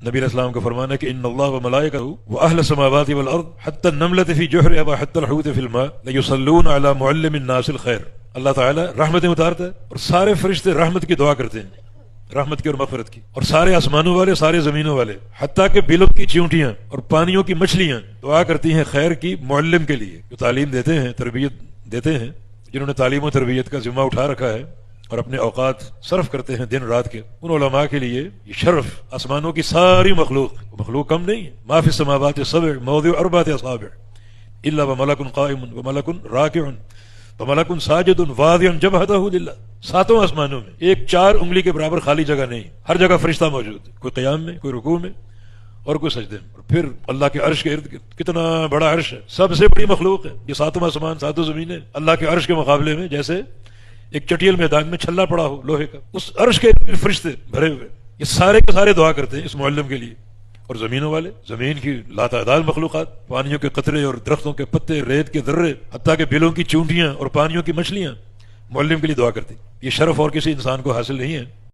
نبی علیہ السلام کا فرمان ہے کہ ان اللہ و ملائکہ و اہل السماوات والارض حتی النملۃ فی جحرها وحتی الحوت فی الماء لیصلون علی معلم الناس الخیر۔ اللہ تعالیٰ رحمتیں اتارتا ہے اور سارے فرشتے رحمت کی دعا کرتے ہیں، رحمت کی اور مغفرت کی، اور سارے آسمانوں والے، سارے زمینوں والے، حتیٰ کہ بلوں کی چیونٹیاں اور پانیوں کی مچھلیاں دعا کرتی ہیں خیر کی معلم کے لیے، جو تعلیم دیتے ہیں، تربیت دیتے ہیں، جنہوں نے تعلیم و تربیت کا ذمہ اٹھا رکھا ہے اور اپنے اوقات صرف کرتے ہیں دن رات کے، ان علماء کے لیے یہ شرف آسمانوں کی ساری مخلوق کم نہیں ہے۔ ما فی السماوات السبع موضع اربعۃ اصابع الا وملک قائم وملک راکع وملک ساجد واضع جبہتہ للہ۔ ساتوں آسمانوں میں ایک 4 انگلی کے برابر خالی جگہ نہیں، ہر جگہ فرشتہ موجود ہے، کوئی قیام میں، کوئی رکوع میں اور کوئی سجدے میں۔ اور پھر اللہ کے عرش کے ارد گرد کتنا بڑا عرش ہے، سب سے بڑی مخلوق ہے یہ ساتوں آسمان، ساتوں زمینیں، اللہ کے عرش کے مقابلے میں جیسے ایک چٹیل میدان میں چھلا پڑا ہو لوہے کا، اس عرش کے فرشتے بھرے ہوئے، یہ سارے کے سارے دعا کرتے ہیں اس معلم کے لیے۔ اور زمینوں والے، زمین کی لاتعداد مخلوقات، پانیوں کے قطرے اور درختوں کے پتے، ریت کے ذرے، حتیٰ کہ بلوں کی چونٹیاں اور پانیوں کی مچھلیاں معلم کے لیے دعا کرتی۔ یہ شرف اور کسی انسان کو حاصل نہیں ہے۔